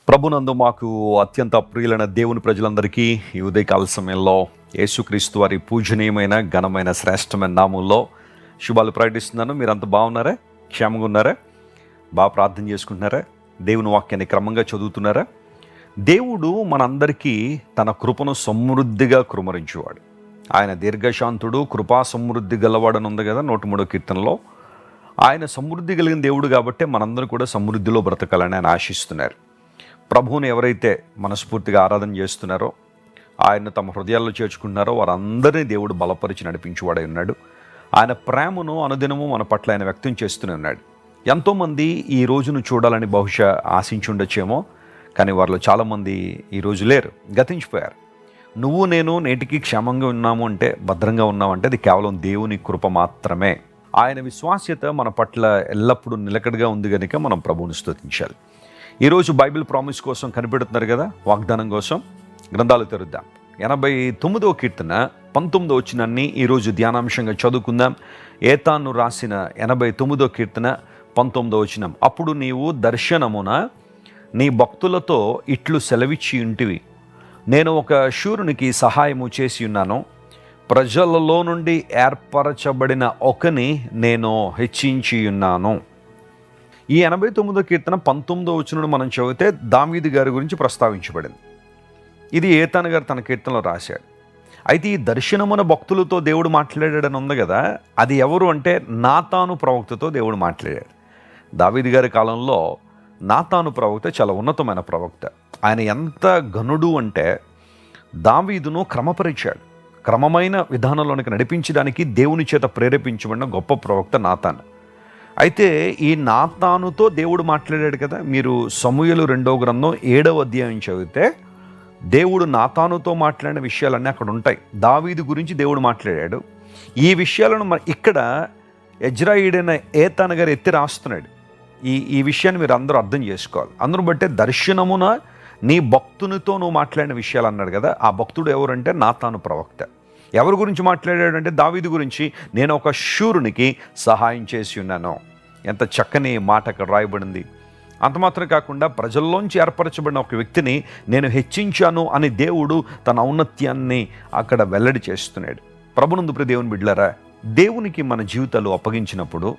ప్రభునందు మాకు అత్యంత ప్రియులైన దేవుని ప్రజలందరికీ ఈ ఉదయకాల సమయంలో యేసుక్రీస్తు వారి పూజనీయమైన ఘనమైన శ్రేష్టమైన నామంలో శుభాలు ప్రకటిస్తున్నాను. మీరంతా బాగున్నారా? క్షేమంగా ఉన్నారా? బాగా ప్రార్థన చేసుకుంటున్నారా? దేవుని వాక్యాన్ని క్రమంగా చదువుతున్నారా? దేవుడు మనందరికీ తన కృపను సమృద్ధిగా కుమరించేవాడు. ఆయన దీర్ఘశాంతుడు, కృపా సమృద్ధి గలవాడని ఉంది కదా 103వ కీర్తనలో. ఆయన సమృద్ధి కలిగిన దేవుడు కాబట్టి మనందరూ కూడా సమృద్ధిలో బ్రతకాలని ఆయన ఆశిస్తున్నారు. ప్రభువుని ఎవరైతే మనస్ఫూర్తిగా ఆరాధన చేస్తున్నారో, ఆయన తమ హృదయాల్లో చేర్చుకుంటున్నారో వారందరినీ దేవుడు బలపరిచి నడిపించేవాడై ఉన్నాడు. ఆయన ప్రేమను అనుదినము మన పట్ల ఆయన వ్యక్తం చేస్తూనే ఉన్నాడు. ఎంతోమంది ఈ రోజును చూడాలని బహుశా ఆశించుండొచ్చేమో, కానీ వారిలో చాలామంది ఈరోజు లేరు, గతించిపోయారు. నువ్వు నేను నేటికి క్షేమంగా ఉన్నాము అంటే, భద్రంగా ఉన్నామంటే అది కేవలం దేవుని కృప మాత్రమే. ఆయన విశ్వాస్యత మన పట్ల ఎల్లప్పుడూ నిలకడగా ఉంది కనుక మనం ప్రభువుని స్తుతించాలి. ఈరోజు బైబిల్ ప్రామిస్ కోసం కనిపెడుతున్నారు కదా, వాగ్దానం కోసం గ్రంథాలు తెరుద్దాం. 89వ కీర్తన 19వ వచనాన్ని ఈరోజు ధ్యానాంశంగా చదువుకుందాం. ఏతాను రాసిన 89వ కీర్తన 19వ వచనం. అప్పుడు నీవు దర్శనమున నీ భక్తులతో ఇట్లు సెలవిచ్చి ఉంటివి, నేను ఒక శూరునికి సహాయము చేసి ఉన్నాను, ప్రజలలో నుండి ఏర్పరచబడిన ఒకని నేను హెచ్చించి ఉన్నాను. ఈ 89వ కీర్తన 19వ వచనం మనం చదివితే దావీదు గారి గురించి ప్రస్తావించబడింది. ఇది ఏతాను గారు తన కీర్తనలో రాశాడు. అయితే ఈ దర్శనమున భక్తులతో దేవుడు మాట్లాడాడని ఉంది కదా, అది ఎవరు అంటే నాతాను ప్రవక్తతో దేవుడు మాట్లాడాడు. దావీదు గారి కాలంలో నాతాను ప్రవక్త చాలా ఉన్నతమైన ప్రవక్త. ఆయన ఎంత ఘనుడు అంటే దావీదును క్రమపరిచాడు. క్రమమైన విధానంలోనికి నడిపించడానికి దేవుని చేత ప్రేరేపించబడిన గొప్ప ప్రవక్త నాతాను. అయితే ఈ నాతానుతో దేవుడు మాట్లాడాడు కదా. మీరు సమూయేలు 2వ గ్రంథం 7వ అధ్యాయం చదివితే దేవుడు నాతానుతో మాట్లాడిన విషయాలన్నీ అక్కడ ఉంటాయి. దావీదు గురించి దేవుడు మాట్లాడాడు. ఈ విషయాలను ఇక్కడ యెజ్రాయిడైన ఏతాను గారు ఎత్తి రాస్తున్నాడు. ఈ విషయాన్ని మీరు అందరూ అర్థం చేసుకోవాలి. అందరూ బట్టే దర్శనమున నీ భక్తునితో నువ్వు మాట్లాడిన విషయాలు అన్నాడు కదా. ఆ భక్తుడు ఎవరంటే నాతాను ప్రవక్త. ఎవరి గురించి మాట్లాడాడంటే దావీదు గురించి. నేను ఒక శూరునికి సహాయం చేసి ఉన్నాను. ఎంత చక్కని మాట అక్కడ రాయబడింది. అంత మాత్రం కాకుండా ప్రజల్లోంచి ఏర్పరచబడిన ఒక వ్యక్తిని నేను హెచ్చించాను అని దేవుడు తన ఔన్నత్యాన్ని అక్కడ వెల్లడి చేస్తున్నాడు. ప్రభునందు ప్రియ దేవుని బిడ్డలారా, దేవునికి మన జీవితాలు అప్పగించినప్పుడు,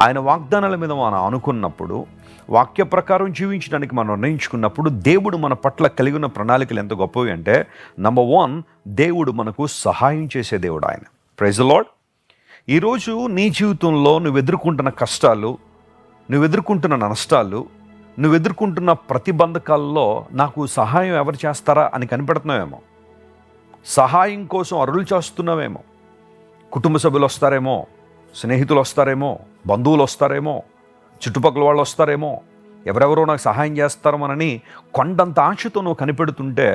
ఆయన వాగ్దానాల మీద మనం అనుకున్నప్పుడు, వాక్య ప్రకారం జీవించడానికి మనం నిర్ణయించుకున్నప్పుడు దేవుడు మన పట్ల కలిగి ఉన్న ప్రణాళికలు ఎంత గొప్పవి అంటే, నంబర్ 1, దేవుడు మనకు సహాయం చేసే దేవుడు ఆయన. Praise the lord. ఈరోజు నీ జీవితంలో నువ్వు ఎదుర్కొంటున్న కష్టాలు, నువ్వు ఎదుర్కొంటున్న నష్టాలు, నువ్వు ఎదుర్కొంటున్న ప్రతిబంధకాల్లో నాకు సహాయం ఎవరు చేస్తారా అని కనిపెడుతున్నావేమో. సహాయం కోసం అరులు చేస్తున్నావేమో. కుటుంబ సభ్యులు వస్తారేమో, స్నేహితులు వస్తారేమో, బంధువులు వస్తారేమో, చుట్టుపక్కల వాళ్ళు వస్తారేమో, ఎవరెవరో నాకు సహాయం చేస్తారమోనని కొండంత ఆశతో నువ్వు కనిపెడుతుంటే,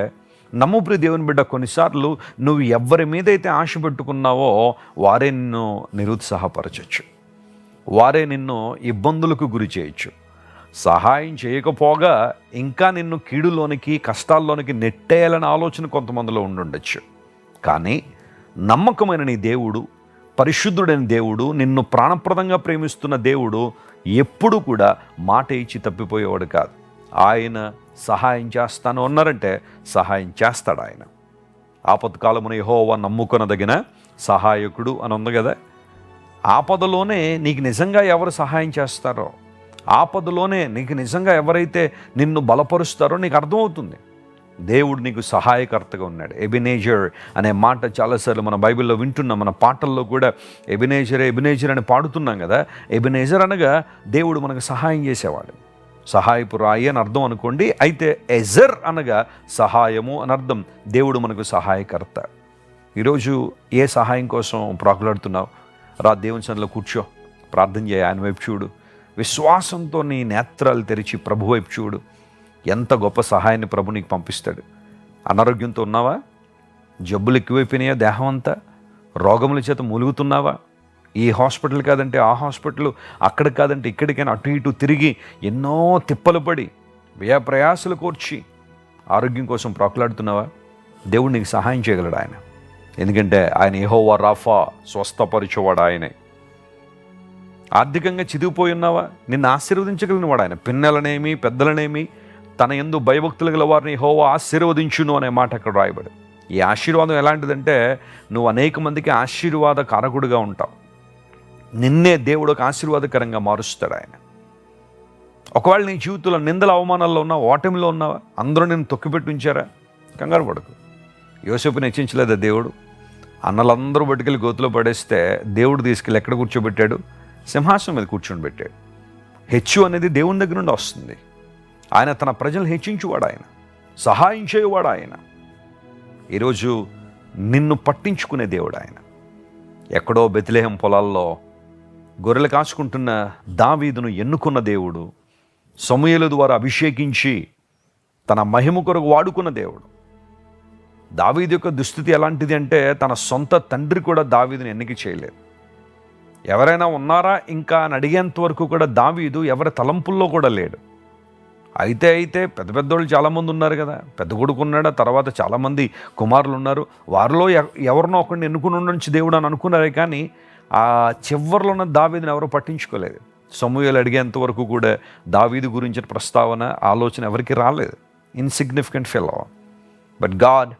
నమ్ము ప్రియ దేవుని బిడ్డ, కొన్నిసార్లు నువ్వు ఎవరి మీదైతే ఆశ పెట్టుకున్నావో వారే నిన్ను నిరుత్సాహపరచచ్చు, వారే నిన్ను ఇబ్బందులకు గురి చేయొచ్చు. సహాయం చేయకపోగా ఇంకా నిన్ను కీడులోనికి, కష్టాల్లోనికి నెట్టేయాలనే ఆలోచన కొంతమందిలో ఉండుండొచ్చు. కానీ నమ్మకమైన నీ దేవుడు, పరిశుద్ధుడైన దేవుడు, నిన్ను ప్రాణప్రదంగా ప్రేమిస్తున్న దేవుడు ఎప్పుడు కూడా మాట ఇచ్చి తప్పిపోయేవాడు కాదు. ఆయన సహాయం చేస్తాను అన్నారంటే సహాయం చేస్తాడు ఆయన. ఆపత్కాలమున యెహోవా నమ్ముకొనదగిన సహాయకుడు అని ఉంది కదా. ఆపదలోనే నీకు నిజంగా ఎవరు సహాయం చేస్తారో, ఆపదలోనే నీకు నిజంగా ఎవరైతే నిన్ను బలపరుస్తారో నీకు అర్థమవుతుంది. దేవుడు నీకు సహాయకర్తగా ఉన్నాడు. ఎబినేజర్ అనే మాట చాలాసార్లు మన బైబిల్లో వింటున్నాం. మన పాటల్లో కూడా ఎబినేజర్ ఎబినేజర్ అని పాడుతున్నాం కదా. ఎబినేజర్ అనగా దేవుడు మనకు సహాయం చేసేవాడు, సహాయపు రాయి అని అర్థం అనుకోండి. అయితే ఎజర్ అనగా సహాయము అని అర్థం. దేవుడు మనకు సహాయకర్త. ఈరోజు ఏ సహాయం కోసం ప్రాకులాడుతున్నావు? రా దేవుని సన్నిధిలో కూర్చో, ప్రార్థన చేయి, ఆయన వైపు చూడు, విశ్వాసంతో నీ నేత్రాలు తెరిచి ప్రభు వైపు చూడు. ఎంత గొప్ప సహాయాన్ని ప్రభు నీకు పంపిస్తాడు. అనారోగ్యంతో ఉన్నావా? జబ్బులు ఎక్కువైపోయినాయా? దేహం అంతా రోగముల చేత మూలుగుతున్నావా? ఈ హాస్పిటల్ కాదంటే ఆ హాస్పిటల్, అక్కడ కాదంటే ఇక్కడికైనా అటు ఇటు తిరిగి ఎన్నో తిప్పలు పడి వ్యయ ప్రయాసలు కోర్చి ఆరోగ్యం కోసం ప్రాకులాడుతున్నావా? దేవుడు నీకు సహాయం చేయగలడు ఆయన. ఎందుకంటే ఆయన యెహోవా రాఫా, స్వస్థపరిచేవాడు ఆయనే. ఆర్థికంగా చిదిగిపోయి ఉన్నావా? నిన్ను ఆశీర్వదించగలిగిన వాడు ఆయన. పిన్నలనేమి, పెద్దలనేమి, తన యందు భయభక్తులు గల వారిని యెహోవా ఆశీర్వదించును అనే మాట అక్కడ రాయబడి. ఈ ఆశీర్వాదం ఎలాంటిదంటే నువ్వు అనేక మందికి ఆశీర్వాద కారకుడిగా ఉంటావు. నిన్నే దేవుడు ఒక ఆశీర్వాదకరంగా మారుస్తాడు ఆయన. ఒకవేళ నీ జీవితంలో నిందల అవమానాల్లో ఉన్నావా, ఓటమిలో ఉన్నావా, అందరూ నేను తొక్కిపెట్టి ఉంచారా, కంగారు పడకు. యోసేపుని హెచ్చించలేదా దేవుడు? అన్నలందరూ బట్టుకెళ్ళి గోతులో పడేస్తే దేవుడు తీసుకెళ్ళి ఎక్కడ కూర్చోబెట్టాడు? సింహాసనం మీద కూర్చొని పెట్టాడు. హెచ్చు అనేది దేవుని దగ్గర నుండి వస్తుంది. ఆయన తన ప్రజలు హెచ్చించువాడు, ఆయన సహాయం చేయువాడు. ఆయన ఈరోజు నిన్ను పట్టించుకునే దేవుడు ఆయన. ఎక్కడో బెత్లెహేం పొలాల్లో గొర్రెలు కాచుకుంటున్న దావీదును ఎన్నుకున్న దేవుడు, సమూయేలు ద్వారా అభిషేకించి తన మహిమ కొరకు వాడుకున్న దేవుడు. దావీదు యొక్క దుస్థితి ఎలాంటిది అంటే తన సొంత తండ్రి కూడా దావీదుని ఎన్నిక చేయలేదు. ఎవరైనా ఉన్నారా ఇంకా అని అడిగేంత వరకు కూడా దావీదు ఎవరి తలంపుల్లో కూడా లేడు. అయితే పెద్ద పెద్దోళ్ళు చాలామంది ఉన్నారు కదా, పెద్ద కొడుకు ఉన్నాడు, తర్వాత చాలామంది కుమారులు ఉన్నారు, వారిలో ఎవరినో ఒకరిని ఎన్నుకుని ఉండొచ్చు దేవుడు అని అనుకున్నారే, కానీ ఆ చివరిలో ఉన్న దావీదుని ఎవరో పట్టించుకోలేదు. సమూయేలు అడిగేంత వరకు కూడా దావీదు గురించిన ప్రస్తావన, ఆలోచన ఎవరికి రాలేదు. Insignificant fellow, but God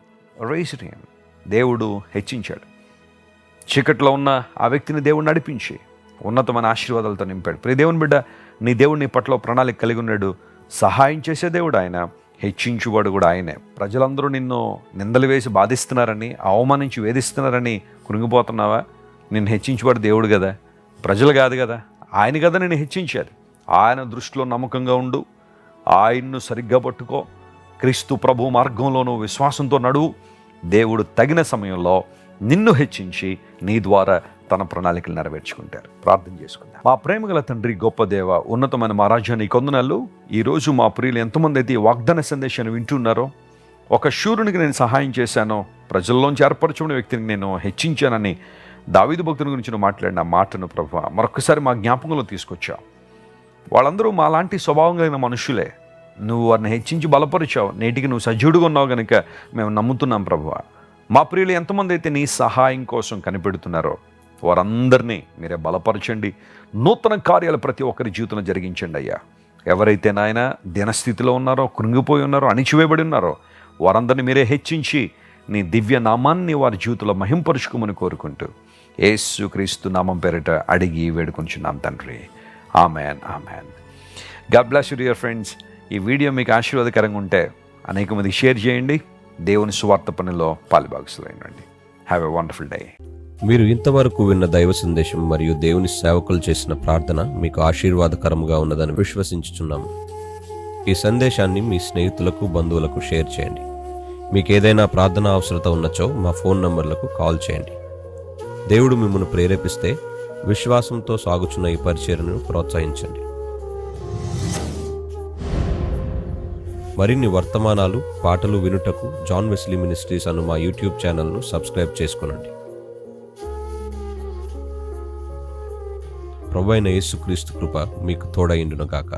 raised him. దేవుడు హెచ్చించాడు. చీకట్లో ఉన్న ఆ వ్యక్తిని దేవుడు నడిపించి ఉన్నతమైన ఆశీర్వాదాలతో నింపాడు. ప్రియ దేవుని బిడ్డ, నీ దేవుడు నీ పట్ల ప్రణాళిక కలిగి ఉన్నాడు. సహాయం చేసే దేవుడు ఆయన, హెచ్చించువాడు కూడా ఆయనే. ప్రజలందరూ నిన్ను నిందలు వేసి బాధిస్తున్నారని, అవమానించి వేధిస్తున్నారని కృంగిపోతున్నావా? నిన్ను హెచ్చించువాడు దేవుడు కదా, ప్రజలు కాదు కదా. ఆయన కదా నేను హెచ్చించారు. ఆయన దృష్టిలో నమ్మకంగా ఉండు, ఆయన్ను సరిగ్గా పట్టుకో, క్రీస్తు ప్రభు మార్గంలోనూ విశ్వాసంతో నడువు. దేవుడు తగిన సమయంలో నిన్ను హెచ్చించి నీ ద్వారా తన ప్రణాళికలు నెరవేర్చుకుంటారు. ప్రార్థన చేసుకుందాం. మా ప్రేమగల తండ్రి, గొప్ప దేవ, ఉన్నతమైన మా రాజ్యాన్ని కొందనాలు. ఈరోజు మా ప్రియులు ఎంతమంది అయితే ఈ వాగ్దాన సందేశాన్ని వింటున్నారో, ఒక శూరునికి నేను సహాయం చేశానో, ప్రజల్లోంచి ఏర్పరచుకునే వ్యక్తిని నేను హెచ్చించానని దావీదు భక్తుని గురించి నువ్వు మాట్లాడిన మాటను ప్రభువా మరొకసారి మా జ్ఞాపకంలో తీసుకొచ్చావు. వాళ్ళందరూ మా లాంటి స్వభావం కలిగిన మనుషులే. నువ్వు వారిని హెచ్చించి బలపరిచావు. నేటికి నువ్వు సజీవుడుగా ఉన్నావు కనుక మేము నమ్ముతున్నాం ప్రభువా. మా ప్రియులు ఎంతమంది అయితే నీ సహాయం కోసం కనిపెడుతున్నారో వారందరినీ మీరే బలపరచండి. నూతన కార్యాలు ప్రతి ఒక్కరి జీవితంలో జరిగించండి అయ్యా. ఎవరైతే నాయన దినస్థితిలో ఉన్నారో, కృంగిపోయి ఉన్నారో, అణిచివేయబడి ఉన్నారో వారందరినీ మీరే హెచ్చించి నీ దివ్య నామాన్ని వారి జీవితంలో మహింపరుచుకోమని కోరుకుంటూ యేసు క్రీస్తు నామం పేరిట అడిగి వేడుకొంచున్నాం తండ్రి. Amen, amen. God bless you dear friends. ఈ వీడియో మీకు ఆశీర్వాదకరంగా ఉంటే అనేక మందికి షేర్ చేయండి. దేవుని సువార్త పనిలో పాలుభాగస్తులైనండి. Have a wonderful day. మీరు ఇంతవరకు విన్న దైవ సందేశం మరియు దేవుని సేవకులు చేసిన ప్రార్థన మీకు ఆశీర్వాదకరంగా ఉన్నదని విశ్వసించుచున్నాము. ఈ సందేశాన్ని మీ స్నేహితులకు, బంధువులకు షేర్ చేయండి. మీకు ఏదైనా ప్రార్థన అవసరత ఉన్నచో మా ఫోన్ నంబర్లకు కాల్ చేయండి. దేవుడు మిమ్మల్ని ప్రేరేపిస్తే విశ్వాసంతో సాగుచున్న ఈ పరిచర్యను ప్రోత్సహించండి. మరిన్ని వర్తమానాలు, పాటలు వినుటకు జాన్ వెస్లీ మినిస్ట్రీస్ అను మా యూట్యూబ్ ఛానల్ను సబ్స్క్రైబ్ చేసుకొనండి. ప్రభువైన యేసుక్రీస్తు కృప మీకు తోడైండును గాక.